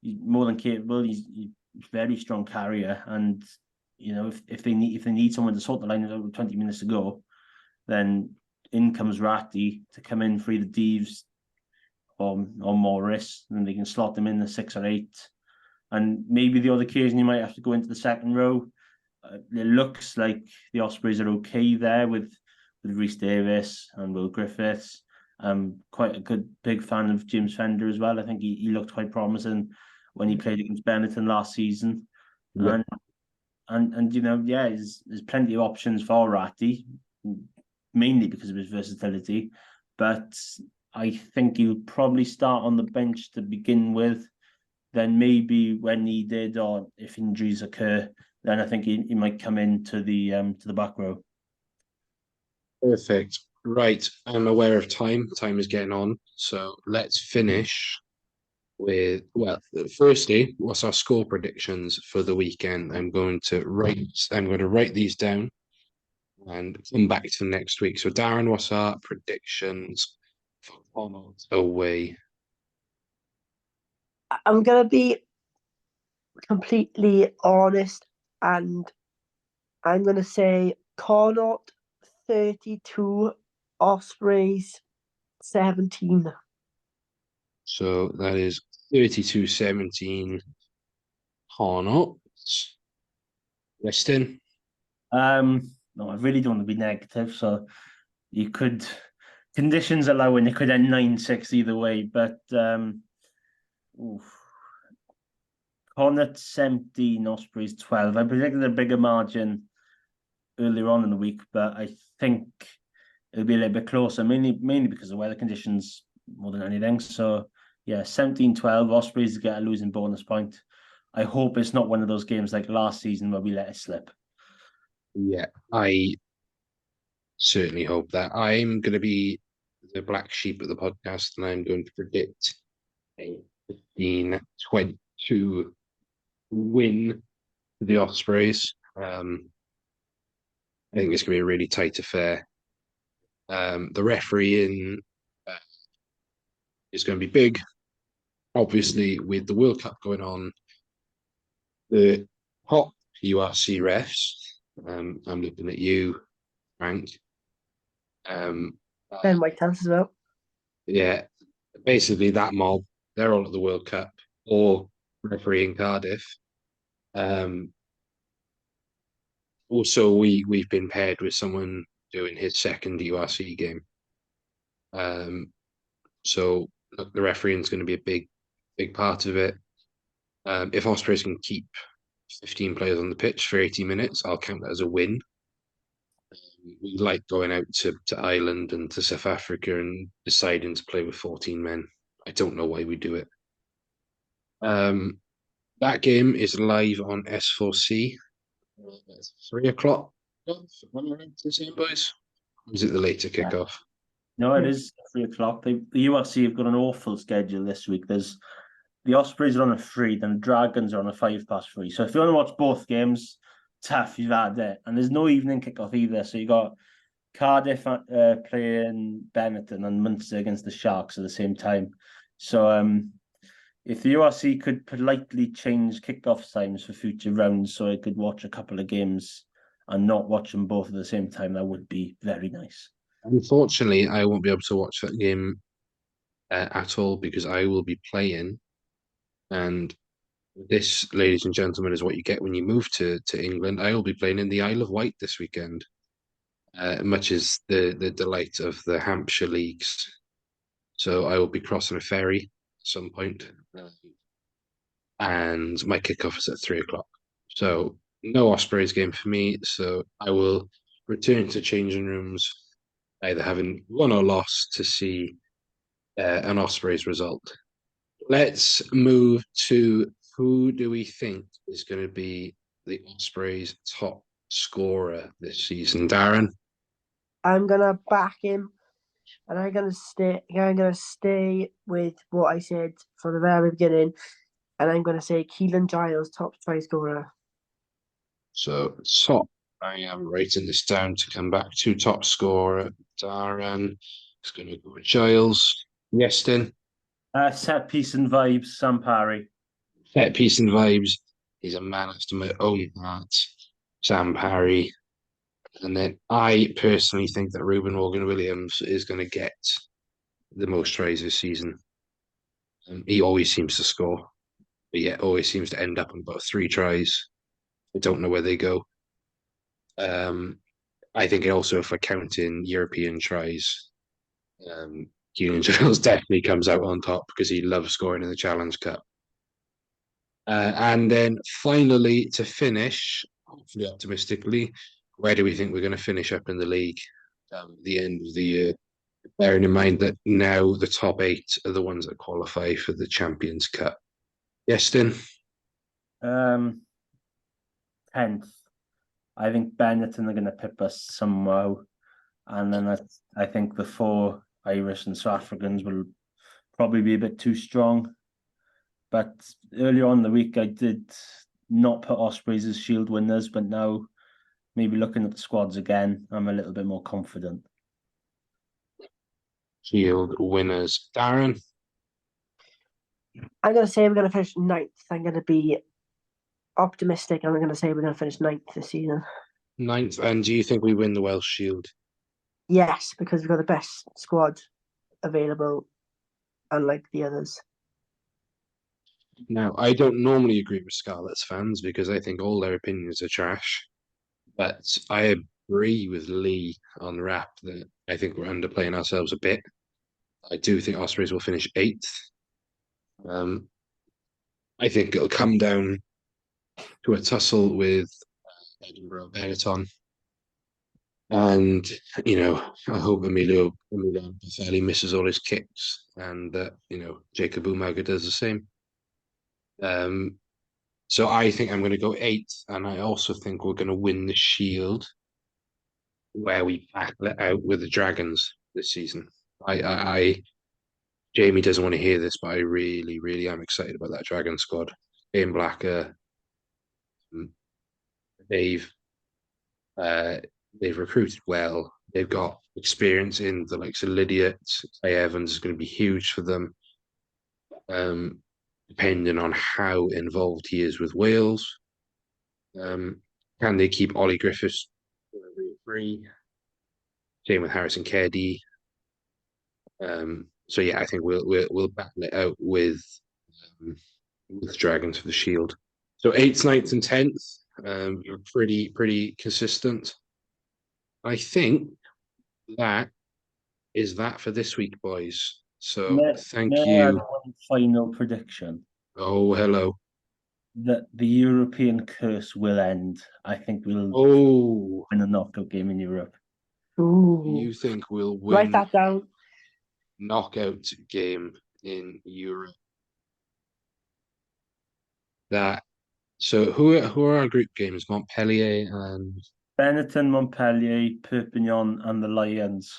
he's more than capable. He's a very strong carrier, and if they need someone to sort the line out with 20 minutes to go, then in comes Ratty to come in for either Deves or Morris, and they can slot them in the 6 or 8. And maybe the other occasion you might have to go into the second row. It looks like the Ospreys are okay there with Rhys Davis and Will Griffiths. I'm quite a big fan of James Fender as well. I think he looked quite promising when he played against Benetton last season. Yeah. And there's plenty of options for Ratty, mainly because of his versatility. But I think he'll probably start on the bench to begin with. Then maybe when needed or if injuries occur, then I think he might come into the back row. Perfect. Right. I'm aware of time. Time is getting on. So let's finish with, firstly, what's our score predictions for the weekend? I'm going to write these down and come back to next week. So Darren, what's our predictions for Connacht away? I'm going to be completely honest, and I'm going to say Connacht 32, Ospreys 17. So that is 32-17 Connacht. Iestyn? No, I really don't want to be negative, so you could, conditions allowing, it could end 9-6 either way, but Connacht 17, Ospreys 12. I predicted a bigger margin earlier on in the week, but I think it'll be a little bit closer, mainly because of weather conditions more than anything. So, yeah, 17-12, Ospreys get a losing bonus point. I hope it's not one of those games like last season where we let it slip. Yeah, I certainly hope that. I'm going to be the black sheep of the podcast, and I'm going to predict a 15-22 win for the Ospreys. I think it's going to be a really tight affair. The refereeing is going to be big. Obviously, with the World Cup going on, the top URC refs, I'm looking at you, Frank. And White House as well. Yeah, basically that mob, they're all at the World Cup or refereeing Cardiff. Also, we've been paired with someone doing his second URC game. So look, the refereeing is going to be a big part of it. If Ospreys can keep 15 players on the pitch for 80 minutes, I'll count that as a win. We like going out to Ireland and to South Africa and deciding to play with 14 men. I don't know why we do it. That game is live on S4C. 3 o'clock. Am I right to say, boys? Or is it the later kickoff? No, it is 3 o'clock. The URC have got an awful schedule this week. There's the Ospreys are on a 3, then the Dragons are on a 5:3. So if you want to watch both games, tough, you've had it. And there's no evening kickoff either. So you got Cardiff playing Benetton and Munster against the Sharks at the same time. So if the URC could politely change kickoff times for future rounds so I could watch a couple of games and not watch them both at the same time, that would be very nice. Unfortunately, I won't be able to watch that game at all because I will be playing. And this, ladies and gentlemen, is what you get when you move to England. I will be playing in the Isle of Wight this weekend, much as the delight of the Hampshire leagues. So I will be crossing a ferry at some point, and my kickoff is at 3 o'clock. So no Ospreys game for me. So I will return to changing rooms, either having won or lost, to see an Ospreys result. Let's move to who do we think is going to be the Ospreys' top scorer this season, Darren? I'm gonna back him, and I'm gonna stay with what I said from the very beginning, and I'm gonna say Keelan Giles, top try scorer. So top, I am writing this down to come back to top scorer. Darren is going to go with Giles. Yeston. Set piece and vibes, Sam Parry. Set piece and vibes. He's a man after my own heart. Sam Parry. And then I personally think that Ruben Morgan-Williams is going to get the most tries this season. He always seems to score, but yet always seems to end up on about 3 tries. I don't know where they go. I think also if I count in European tries, Keelan Giles definitely comes out on top because he loves scoring in the Challenge Cup. And then finally, to finish, hopefully optimistically, where do we think we're going to finish up in the league at the end of the year? Bearing in mind that now the top 8 are the ones that qualify for the Champions Cup. Yeston? 10th. I think Benetton are going to pip us somehow. And then I think the 4 Irish and South Africans will probably be a bit too strong. But earlier on in the week, I did not put Ospreys as Shield winners, but now maybe looking at the squads again, I'm a little bit more confident. Shield winners. Darren? I'm gonna say we're gonna finish 9th. I'm gonna be optimistic. I'm gonna say we're gonna finish 9th this season. 9th. And do you think we win the Welsh Shield? Yes, because we've got the best squad available, unlike the others. Now, I don't normally agree with Scarlets fans because I think all their opinions are trash. But I agree with Lee on rap that I think we're underplaying ourselves a bit. I do think Ospreys will finish 8th. I think it'll come down to a tussle with Edinburgh Benetton. And, I hope Emilio Buffelli misses all his kicks and that, Jacob Umaga does the same. So I think I'm going to go 8th, and I also think we're going to win the Shield where we battle it out with the Dragons this season. Jamie doesn't want to hear this, but I really, really am excited about that Dragon squad. Ian Blacker, they've recruited well. They've got experience in the likes of Lydiot. Clay Evans is going to be huge for them. Depending on how involved he is with Wales. Can they keep Ollie Griffiths free? Same with Harrison Keddy. So yeah, I think we'll battle it out with Dragons for the Shield. So 8th, 9th, and 10th, are pretty consistent. I think that is that for this week, boys. So thank you. One final prediction. Oh, hello. That the European curse will end. I think we'll win a knockout game in Europe. Ooh. You think we'll win? Write that down. Knockout game in Europe. So who are our group games? Montpellier and Benetton, Montpellier, Perpignan, and the Lions.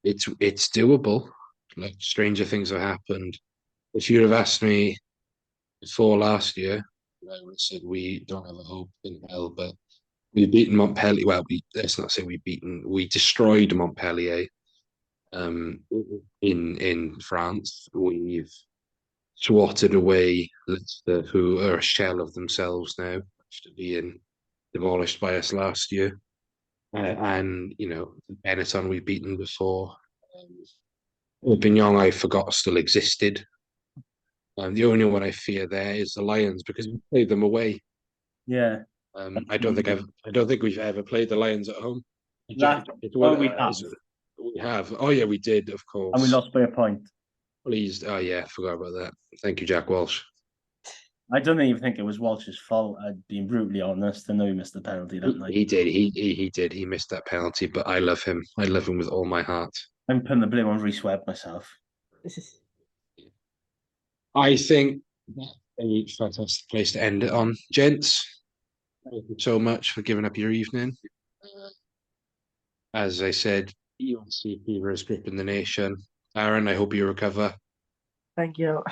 It's doable. Like, stranger things have happened. If you'd have asked me before last year, I would have said we don't have a hope in hell. But we've beaten Montpellier. Well, let's not say we destroyed Montpellier. In France, we've swatted away Leicester, who are a shell of themselves now after being demolished by us last year. And Benetton we've beaten before. Perpignan I forgot still existed. The only one I fear there is the Lions because we played them away. Yeah. I don't think we've ever played the Lions at home. We have. We have. Oh yeah, we did, of course. And we lost by a point. Please. Oh yeah, I forgot about that. Thank you, Jack Walsh. I don't even think it was Walsh's fault. I'd been brutally honest. I know he missed the penalty that night. He did. He did. He missed that penalty, but I love him. I love him with all my heart. I'm putting the blame on Reece Webb myself. I think that's a fantastic place to end it on. Gents, thank you so much for giving up your evening. As I said, UNC fever is gripping the nation. Aaron, I hope you recover. Thank you.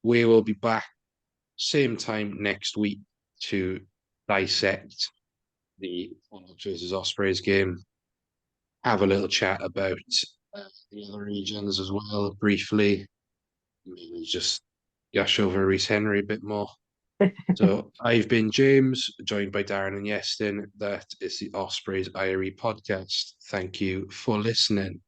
We will be back same time next week to dissect the Connacht versus Ospreys game. Have a little chat about the other regions as well, briefly. Maybe just gush over Reece Henry a bit more. So I've been James, joined by Darren and Yestin. That is the Ospreys Eyrie Podcast. Thank you for listening.